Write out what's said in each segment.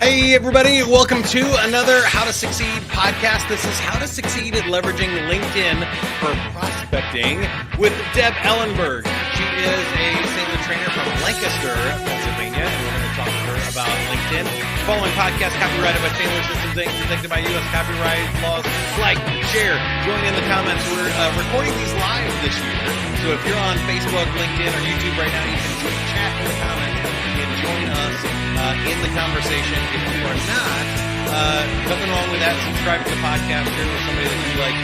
Hey, everybody. Welcome to another How to Succeed podcast. This is How to Succeed at Leveraging LinkedIn for Prospecting with Deb Ellenberg. She is a Sandler trainer from Lancaster, Pennsylvania, and we're going to talk to her about LinkedIn. The following podcast copyrighted by Sandler Systems Inc., protected by U.S. copyright laws. Like, share, join in the comments. We're recording these live this year, so if you're on Facebook, LinkedIn, or YouTube right now, you can just chat in the comments and join us in the conversation. If you are not, nothing wrong with that. Subscribe to the podcast, share with somebody that you like,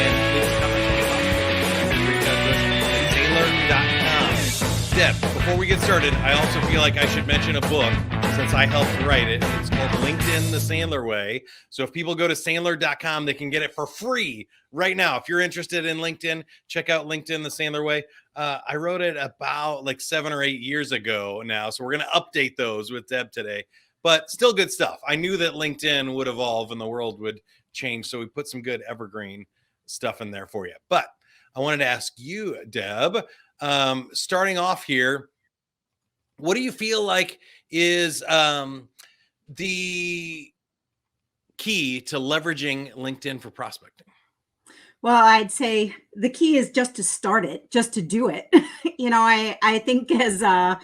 and leave us comments. Reach out to us at Sandler.com. Deb, before we get started, I also feel like I should mention a book since I helped write it. It's called LinkedIn the Sandler Way. So if people go to Sandler.com, they can get it for free right now. If you're interested in LinkedIn, check out LinkedIn the Sandler Way. I wrote it about like 7 or 8 years ago now. So we're going to update those with Deb today, but still good stuff. I knew that LinkedIn would evolve and the world would change. So we put some good evergreen stuff in there for you. But I wanted to ask you, Deb, starting off here, what do you feel like is the key to leveraging LinkedIn for prospecting? Well, I'd say the key is just to start it, just to do it. I think as I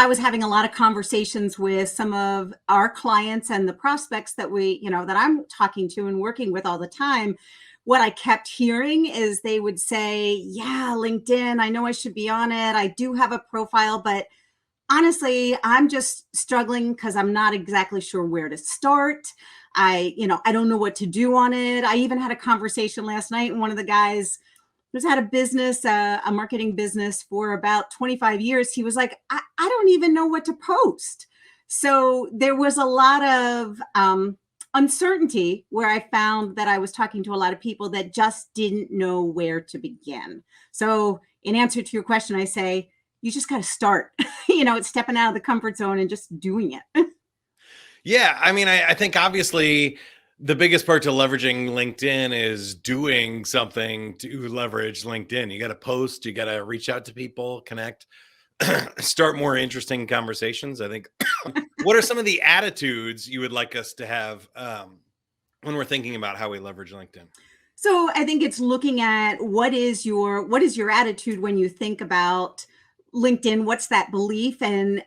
was having a lot of conversations with some of our clients and the prospects that that I'm talking to and working with all the time, what I kept hearing is they would say, yeah, LinkedIn, I know I should be on it. I do have a profile, but honestly, I'm just struggling because I'm not exactly sure where to start. I don't know what to do on it. I even had a conversation last night, and one of the guys who's had a business, a marketing business for about 25 years, he was like, I don't even know what to post. So there was a lot of uncertainty where I found that I was talking to a lot of people that just didn't know where to begin. So in answer to your question, I say, you just got to start, it's stepping out of the comfort zone and just doing it. Yeah. I mean, I think obviously the biggest part to leveraging LinkedIn is doing something to leverage LinkedIn. You got to post, you got to reach out to people, connect, start more interesting conversations. I think, what are some of the attitudes you would like us to have when we're thinking about how we leverage LinkedIn? So I think it's looking at what is your attitude when you think about LinkedIn. What's that belief and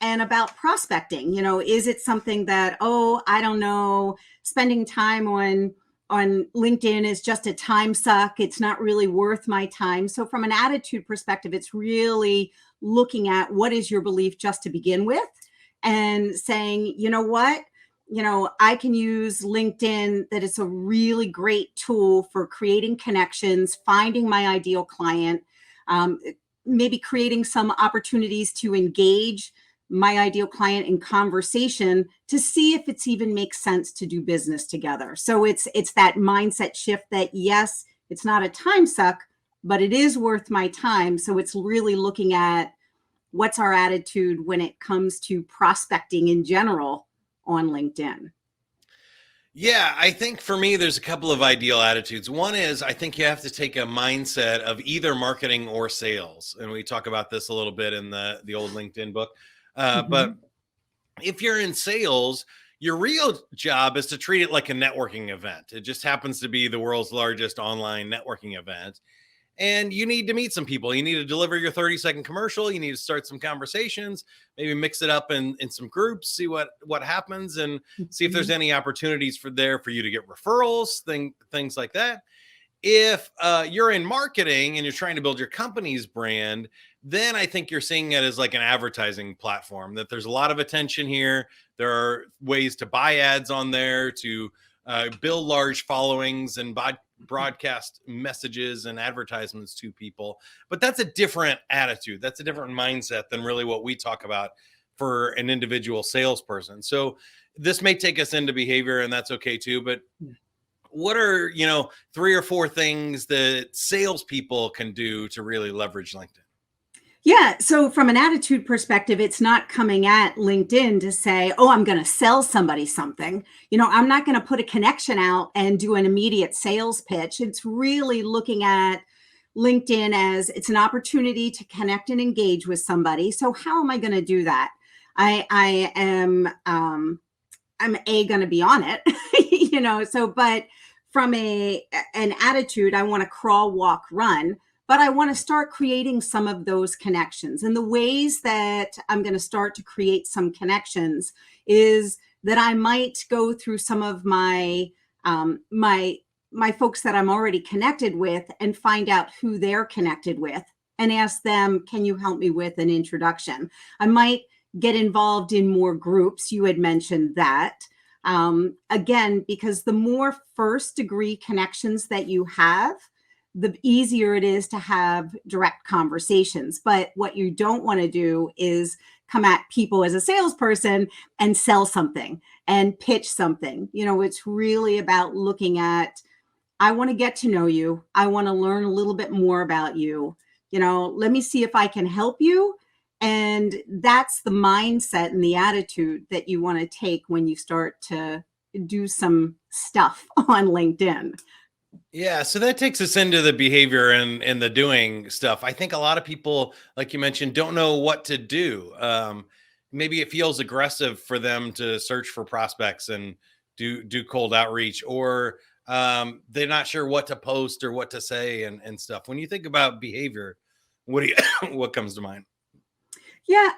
about prospecting? Is it something that, I don't know, spending time on LinkedIn is just a time suck. It's not really worth my time. So from an attitude perspective, it's really looking at what is your belief just to begin with and saying, you know what? I can use LinkedIn, that it's a really great tool for creating connections, finding my ideal client, maybe creating some opportunities to engage my ideal client in conversation to see if it's even makes sense to do business together. So it's that mindset shift that, yes, it's not a time suck, but it is worth my time. So it's really looking at what's our attitude when it comes to prospecting in general on LinkedIn. Yeah, I think for me, there's a couple of ideal attitudes. One is I think you have to take a mindset of either marketing or sales. And we talk about this a little bit in the old LinkedIn book. But if you're in sales, your real job is to treat it like a networking event. It just happens to be the world's largest online networking event. And you need to meet some people. You need to deliver your 30-second commercial. You need to start some conversations, maybe mix it up in some groups, see what happens, and see if there's any opportunities for you to get referrals, things like that. If you're in marketing and you're trying to build your company's brand, then I think you're seeing it as like an advertising platform, that there's a lot of attention here. There are ways to buy ads on there, to build large followings and broadcast messages and advertisements to people. But that's a different attitude. That's a different mindset than really what we talk about for an individual salesperson. So this may take us into behavior, and that's okay too. But what are, 3 or 4 things that salespeople can do to really leverage LinkedIn? Yeah. So from an attitude perspective, it's not coming at LinkedIn to say, I'm going to sell somebody something. I'm not going to put a connection out and do an immediate sales pitch. It's really looking at LinkedIn as it's an opportunity to connect and engage with somebody. So how am I going to do that? I am going to be on it, so, but from an attitude, I want to crawl, walk, run, but I want to start creating some of those connections. And the ways that I'm going to start to create some connections is that I might go through some of my folks that I'm already connected with and find out who they're connected with and ask them, can you help me with an introduction? I might get involved in more groups. You had mentioned that. Again, because the more first degree connections that you have, the easier it is to have direct conversations. But what you don't want to do is come at people as a salesperson and sell something and pitch something. It's really about looking at, I want to get to know you. I want to learn a little bit more about you. Let me see if I can help you. And that's the mindset and the attitude that you want to take when you start to do some stuff on LinkedIn. Yeah, so that takes us into the behavior and the doing stuff. I think a lot of people, like you mentioned, don't know what to do. Maybe it feels aggressive for them to search for prospects and do cold outreach, or they're not sure what to post or what to say and stuff. When you think about behavior, what do you what comes to mind? Yeah,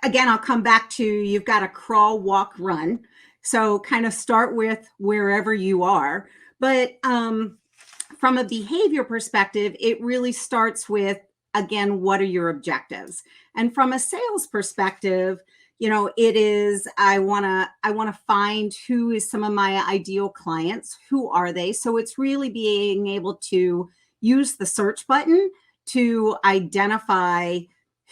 again, I'll come back to, you've got to crawl, walk, run. So kind of start with wherever you are. But from a behavior perspective, it really starts with, again, what are your objectives? And from a sales perspective, it is, I want to find who is some of my ideal clients. Who are they? So it's really being able to use the search button to identify,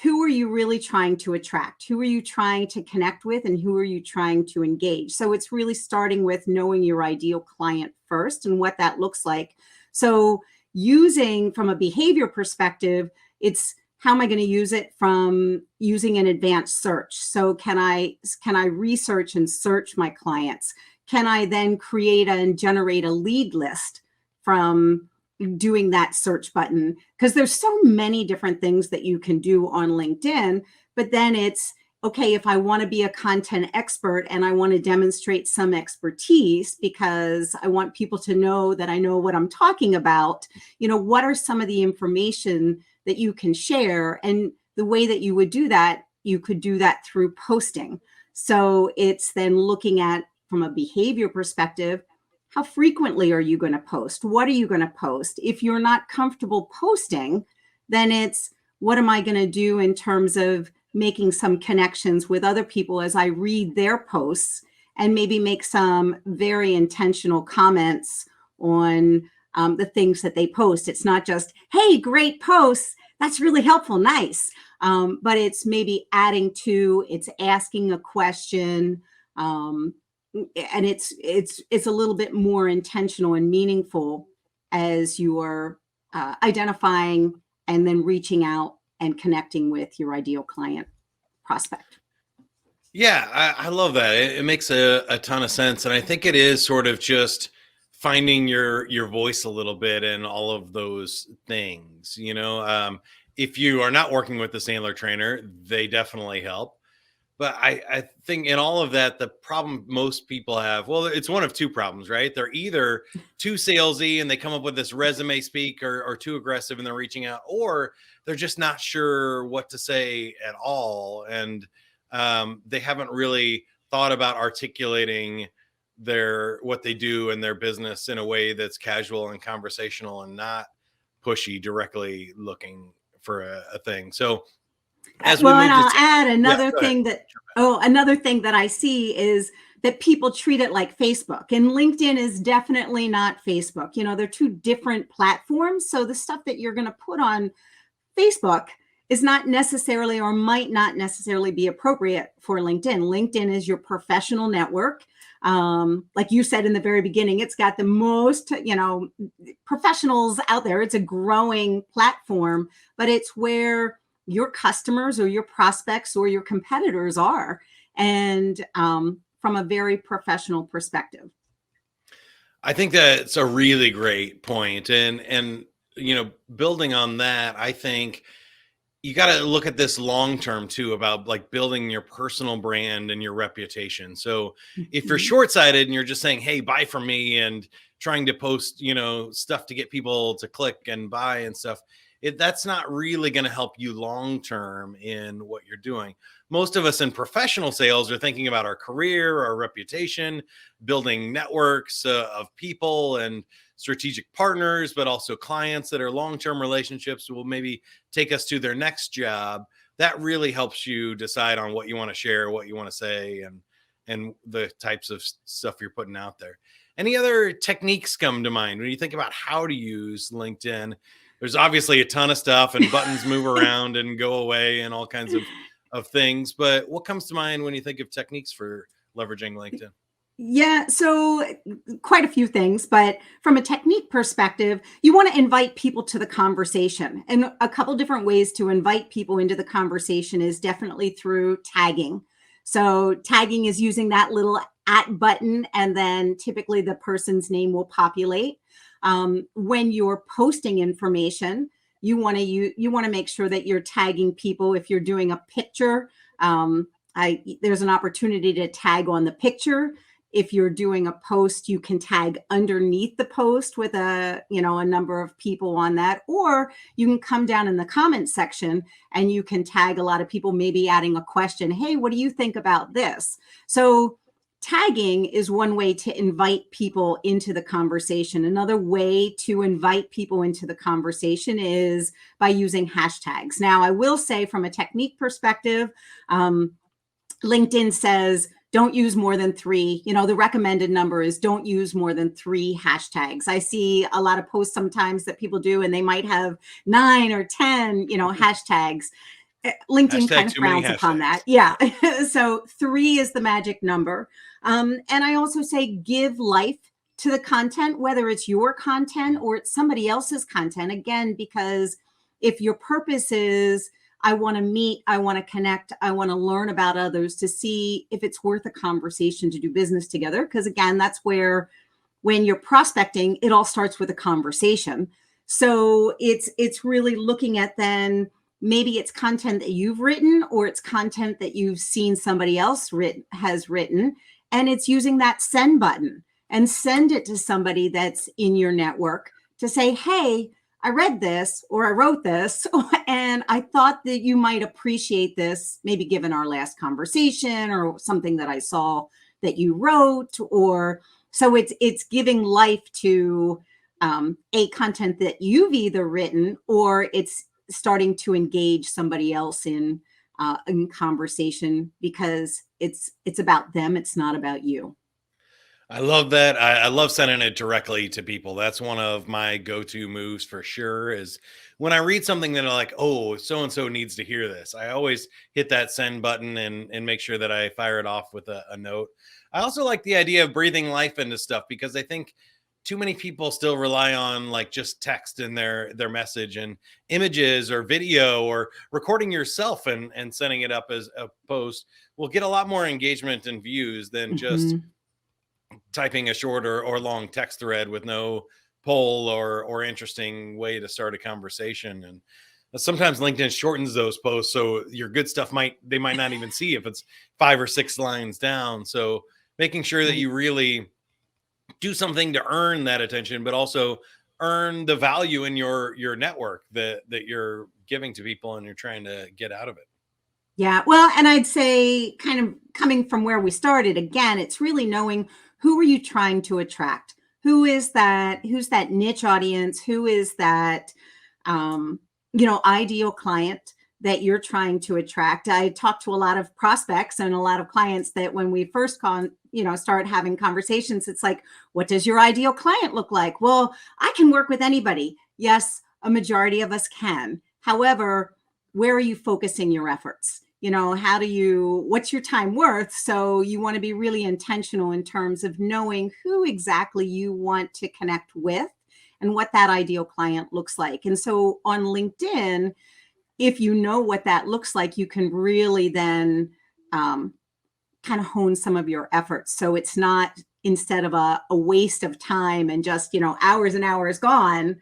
who are you really trying to attract? Who are you trying to connect with? And who are you trying to engage? So it's really starting with knowing your ideal client first and what that looks like. So using, from a behavior perspective, it's, how am I going to use it? From using an advanced search. So can I research and search my clients? Can I then create and generate a lead list from doing that search button? Because there's so many different things that you can do on LinkedIn, but then it's, okay, if I want to be a content expert and I want to demonstrate some expertise because I want people to know that I know what I'm talking about, what are some of the information that you can share? And the way that you would do that, you could do that through posting. So it's then looking at, from a behavior perspective, how frequently are you going to post? What are you going to post? If you're not comfortable posting, then it's, what am I going to do in terms of making some connections with other people as I read their posts and maybe make some very intentional comments on the things that they post. It's not just, hey, great posts, that's really helpful, nice. But it's maybe adding to, it's asking a question, and it's a little bit more intentional and meaningful as you are identifying and then reaching out and connecting with your ideal client prospect. Yeah, I love that. It makes a ton of sense. And I think it is sort of just finding your voice a little bit and all of those things. If you are not working with the Sandler trainer, they definitely help. But I think in all of that, the problem most people have, well, it's one of two problems, right? They're either too salesy and they come up with this resume speak, or too aggressive and they're reaching out, or they're just not sure what to say at all. And they haven't really thought about articulating what they do in their business in a way that's casual and conversational and not pushy, directly looking for a thing. So as we Well, move and to, I'll add yeah, another go ahead. thing another thing that I see is that people treat it like Facebook, and LinkedIn is definitely not Facebook. They're two different platforms. So the stuff that you're going to put on Facebook is not necessarily, or might not necessarily be appropriate for LinkedIn. LinkedIn is your professional network. Like you said in the very beginning, it's got the most, professionals out there. It's a growing platform, but it's where your customers or your prospects or your competitors are. And from a very professional perspective. I think that's a really great point. And building on that, I think you got to look at this long term too, about like building your personal brand and your reputation. So if you're Mhm. short-sighted and you're just saying, hey, buy from me, and trying to post, stuff to get people to click and buy and stuff, that's not really going to help you long term in what you're doing. Most of us in professional sales are thinking about our career, our reputation, building networks of people and strategic partners, but also clients that are long-term relationships will maybe take us to their next job. That really helps you decide on what you want to share, what you want to say, and the types of stuff you're putting out there. Any other techniques come to mind when you think about how to use LinkedIn? There's obviously a ton of stuff, and buttons move around and go away and all kinds of things, but what comes to mind when you think of techniques for leveraging LinkedIn? Yeah, so quite a few things, but from a technique perspective, you want to invite people to the conversation. And a couple different ways to invite people into the conversation is definitely through tagging. So, tagging is using that little at button, and then typically the person's name will populate. When you're posting information, you want to make sure that you're tagging people. If you're doing a picture, there's an opportunity to tag on the picture. If you're doing a post, you can tag underneath the post with a number of people on that, or you can come down in the comment section and you can tag a lot of people, maybe adding a question. Hey, what do you think about this? So tagging is one way to invite people into the conversation. Another way to invite people into the conversation is by using hashtags. Now, I will say from a technique perspective, LinkedIn says don't use more than 3. The recommended number is don't use more than 3 hashtags. I see a lot of posts sometimes that people do, and they might have 9 or 10, hashtags. LinkedIn Hashtag kind of too many frowns upon that. hashtags. Yeah. So 3 is the magic number. And I also say give life to the content, whether it's your content or it's somebody else's content. Again, because if your purpose is, I want to meet, I want to connect, I want to learn about others to see if it's worth a conversation to do business together. Because again, that's where when you're prospecting, it all starts with a conversation. So it's really looking at then maybe it's content that you've written or it's content that you've seen somebody else has written, and it's using that send button and send it to somebody that's in your network to say, hey, I read this or I wrote this and I thought that you might appreciate this, maybe given our last conversation or something that I saw that you wrote. Or so it's giving life to a content that you've either written, or it's starting to engage somebody else in conversation, because it's about them, it's not about you. I love that. I love sending it directly to people. That's one of my go-to moves for sure. Is when I read something that I'm like, oh, so and so needs to hear this. I always hit that send button and make sure that I fire it off with a note. I also like the idea of breathing life into stuff, because I think too many people still rely on like just text in their message, and images or video or recording yourself and sending it up as a post will get a lot more engagement and views than just Mhm. typing a short or long text thread with no poll or interesting way to start a conversation. And sometimes LinkedIn shortens those posts, so your good stuff they might not even see if it's 5 or 6 lines down. So making sure that Right. you really do something to earn that attention, but also earn the value in your network that you're giving to people and you're trying to get out of it. Yeah. Well, and I'd say, kind of coming from where we started, again, it's really knowing who are you trying to attract? Who's that niche audience? Who is that ideal client that you're trying to attract? I talk to a lot of prospects and a lot of clients that when we first start having conversations, it's like, what does your ideal client look like? Well, I can work with anybody. Yes, a majority of us can. However, where are you focusing your efforts? What's your time worth? So you want to be really intentional in terms of knowing who exactly you want to connect with and what that ideal client looks like. And so on LinkedIn, if you know what that looks like, you can really then um, kind of hone some of your efforts. So it's not, instead of a waste of time and just, hours and hours gone,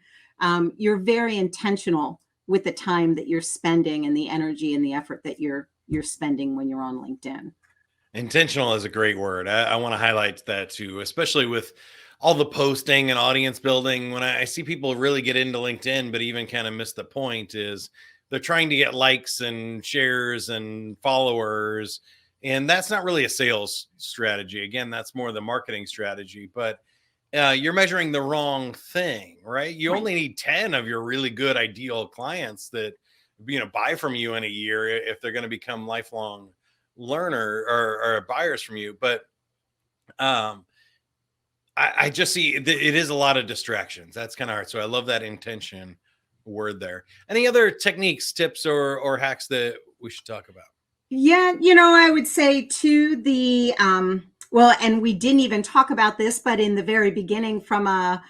you're very intentional with the time that you're spending and the energy and the effort that you're spending when you're on LinkedIn. Intentional is a great word. I want to highlight that too, especially with all the posting and audience building. When I see people really get into LinkedIn, but even kind of miss the point, is they're trying to get likes and shares and followers. And that's not really a sales strategy. Again, that's more the marketing strategy, but you're measuring the wrong thing, right? You Right. only need 10 of your really good ideal clients that, buy from you in a year if they're going to become lifelong learner or buyers from you. But um I just see it is a lot of distractions. That's kind of hard. So I love that intention word there. Any other techniques, tips, or hacks that we should talk about? Yeah, I would say to the well, and we didn't even talk about this, but in the very beginning, from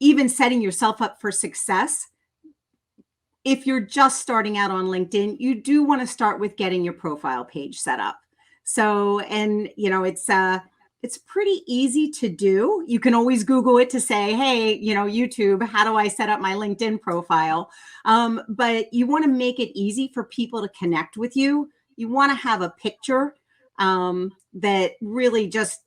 even setting yourself up for success. If you're just starting out on LinkedIn, you do want to start with getting your profile page set up. So, and it's pretty easy to do. You can always Google it to say, hey, YouTube, how do I set up my LinkedIn profile? But you want to make it easy for people to connect with you. You want to have a picture that really just,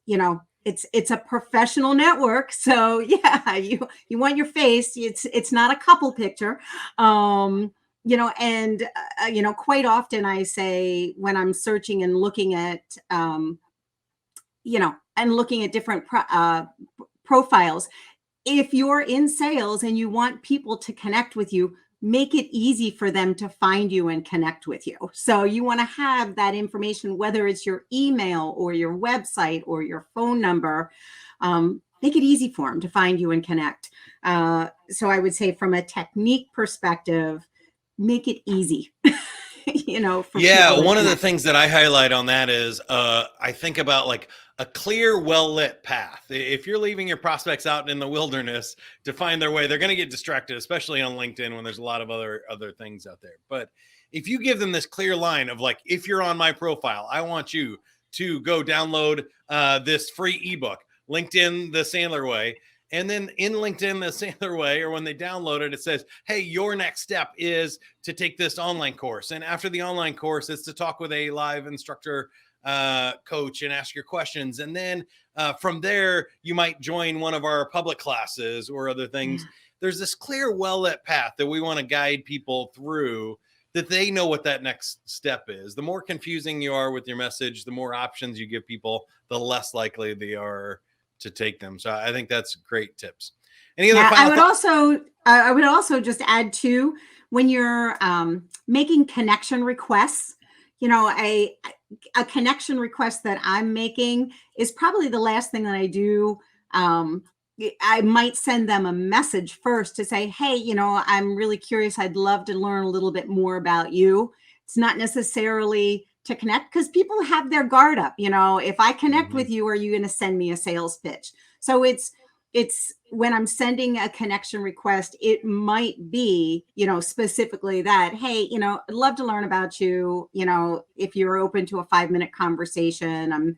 it's a professional network. So yeah, you want your face. It's not a couple picture. And quite often I say, when I'm searching and looking at different profiles, if you're in sales and you want people to connect with you, make it easy for them to find you and connect with you. So you want to have that information, whether it's your email or your website or your phone number. Make it easy for them to find you and connect. So I would say, from a technique perspective, make it easy. Yeah, one of the things that I highlight on that is I think about like a clear, well-lit path. If you're leaving your prospects out in the wilderness to find their way, they're going to get distracted, especially on LinkedIn when there's a lot of other things out there. But if you give them this clear line of like, if you're on my profile, I want you to go download this free ebook, LinkedIn the Sandler Way. And then in LinkedIn the Sandler Way, or when they download it, it says, hey, your next step is to take this online course. And after the online course, it's to talk with a live instructor coach and ask your questions. And then from there, you might join one of our public classes or other things. Yeah. There's this clear, well-lit path that we want to guide people through, that they know what that next step is. The more confusing you are with your message, the more options you give people, the less likely they are to take them. So I think that's great tips. Any other final thoughts? I would also just add to, when you're making connection requests, a connection request that I'm making is probably the last thing that I do. I might send them a message first to say, hey, I'm really curious. I'd love to learn a little bit more about you. It's not necessarily to connect, because people have their guard up. If I connect with you, are you going to send me a sales pitch? So it's when I'm sending a connection request, it might be, specifically that, hey, I'd love to learn about you. If you're open to a 5-minute conversation, I'm,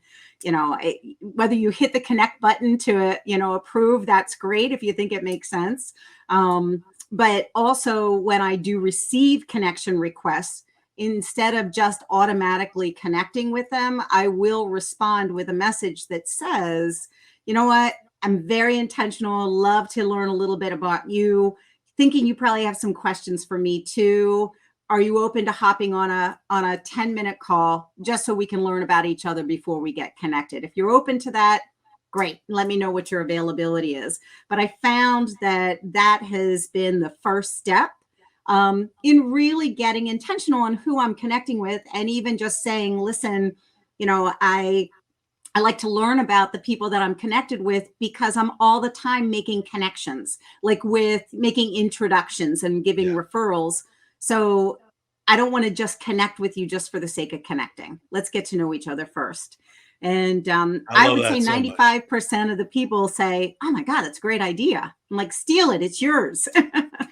whether you hit the connect button to, approve, that's great if you think it makes sense. But also, when I do receive connection requests, instead of just automatically connecting with them, I will respond with a message that says, you know what, I'm very intentional, love to learn a little bit about you, thinking you probably have some questions for me too. Are you open to hopping on a 10-minute call just so we can learn about each other before we get connected? If you're open to that, great. Let me know what your availability is. But I found that has been the first step in really getting intentional on who I'm connecting with, and even just saying, listen, I like to learn about the people that I'm connected with, because I'm all the time making connections, like with making introductions and giving referrals. So I don't want to just connect with you just for the sake of connecting. Let's get to know each other first. And I would say 95% of the people say, oh my God, that's a great idea. I'm like, steal it. It's yours.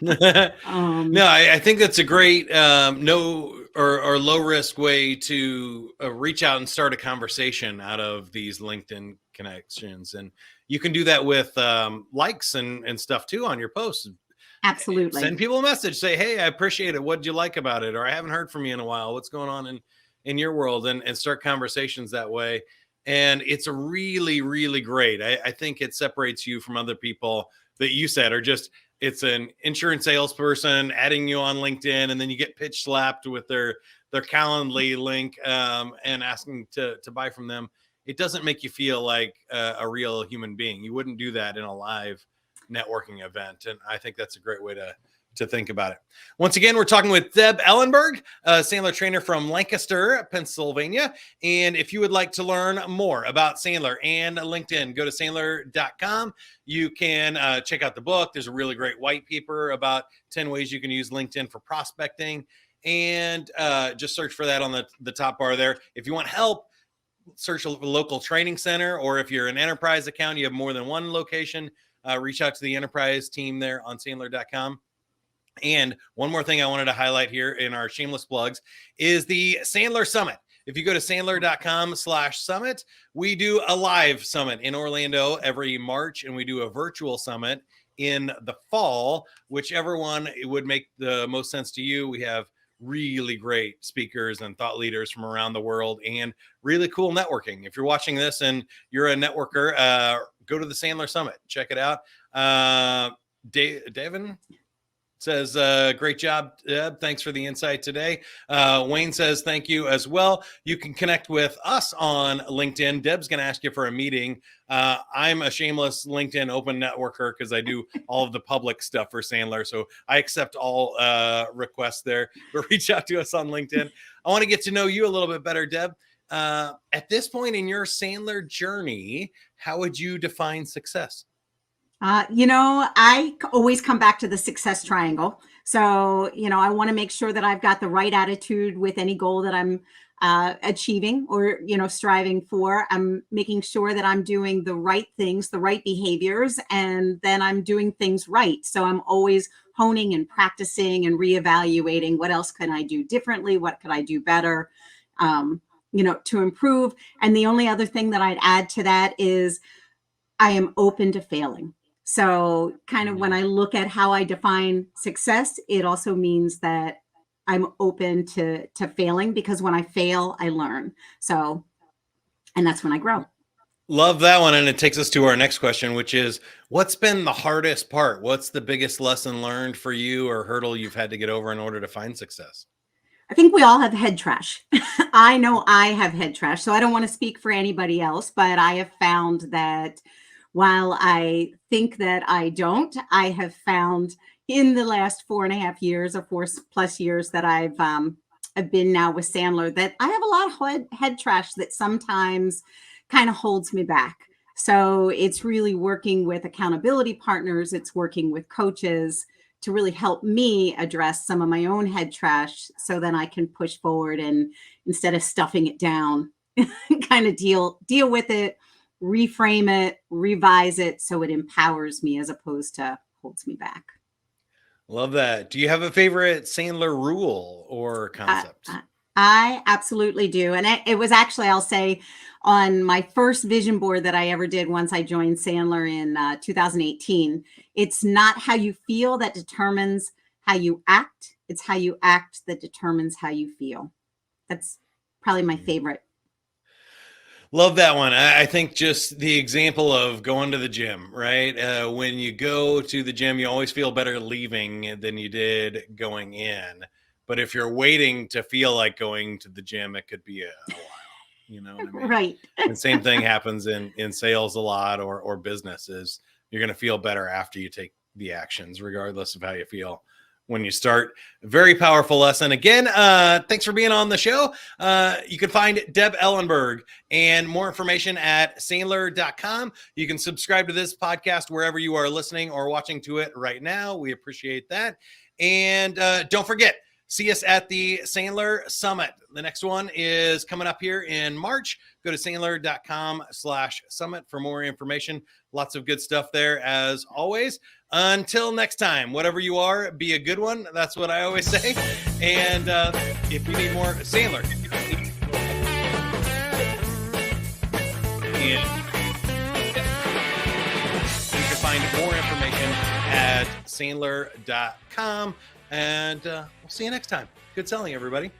No, I think that's a great no or low risk way to reach out and start a conversation out of these LinkedIn connections. And you can do that with likes and stuff too on your posts. Absolutely. Send people a message. Say, hey, I appreciate it. What did you like about it? Or I haven't heard from you in a while. What's going on in your world? And start conversations that way. And it's a really, really great. I think it separates you from other people that you said are just, it's an insurance salesperson adding you on LinkedIn, and then you get pitch slapped with their Calendly link and asking to buy from them. It doesn't make you feel like a real human being. You wouldn't do that in a live networking event. And I think that's a great way to think about it. Once again, we're talking with Deb Ellenberg, a Sandler trainer from Lancaster, Pennsylvania. And if you would like to learn more about Sandler and LinkedIn, go to Sandler.com. You can check out the book. There's a really great white paper about 10 ways you can use LinkedIn for prospecting. And just search for that on the top bar there. If you want help, search a local training center, or if you're an enterprise account, you have more than one location, reach out to the enterprise team there on Sandler.com. And one more thing I wanted to highlight here in our shameless plugs is the Sandler Summit. If you go to Sandler.com/summit, we do a live summit in Orlando every March, and we do a virtual summit in the fall, whichever one it would make the most sense to you. We have really great speakers and thought leaders from around the world and really cool networking. If you're watching this and you're a networker, go to the Sandler Summit. Check it out. Devin says, great job, Deb. Thanks for the insight today. Wayne says, thank you as well. You can connect with us on LinkedIn. Deb's going to ask you for a meeting. I'm a shameless LinkedIn open networker because I do all of the public stuff for Sandler. So I accept all requests there, but reach out to us on LinkedIn. I want to get to know you a little bit better, Deb. At this point in your Sandler journey, how would you define success? I always come back to the success triangle. So, I want to make sure that I've got the right attitude with any goal that I'm achieving or, striving for. I'm making sure that I'm doing the right things, the right behaviors, and then I'm doing things right. So I'm always honing and practicing and reevaluating what else can I do differently? What could I do better, to improve? And the only other thing that I'd add to that is I am open to failing. So kind of when I look at how I define success, it also means that I'm open to failing, because when I fail, I learn. So, and that's when I grow. Love that one. And it takes us to our next question, which is, what's been the hardest part? What's the biggest lesson learned for you or hurdle you've had to get over in order to find success? I think we all have head trash. I know I have head trash, so I don't want to speak for anybody else, but I have found that while I think that I don't, I have found in the last 4.5 years or 4+ years that I've been now with Sandler, that I have a lot of head trash that sometimes kind of holds me back. So it's really working with accountability partners. It's working with coaches to really help me address some of my own head trash, so then I can push forward and, instead of stuffing it down, kind of deal with it, reframe it, revise it, so it empowers me as opposed to holds me back. Love that. Do you have a favorite Sandler rule or concept? I absolutely do. And it was actually, I'll say, on my first vision board that I ever did once I joined Sandler in 2018. It's not how you feel that determines how you act. It's how you act that determines how you feel. That's probably my favorite. Love that one. I think just the example of going to the gym, right? When you go to the gym, you always feel better leaving than you did going in. But if you're waiting to feel like going to the gym, it could be a while. You know what I mean? Right. And same thing happens in sales a lot, or businesses. You're going to feel better after you take the actions, regardless of how you feel when you start. Very powerful lesson. Again, thanks for being on the show. You can find Deb Ellenberg and more information at Sandler.com. You can subscribe to this podcast wherever you are listening or watching to it right now. We appreciate that. And don't forget, see us at the Sandler Summit. The next one is coming up here in March. Go to Sandler.com/summit for more information. Lots of good stuff there, as always. Until next time, whatever you are, be a good one. That's what I always say. And if you need more Sandler, and you can find more information at Sandler.com. And we'll see you next time. Good selling, everybody.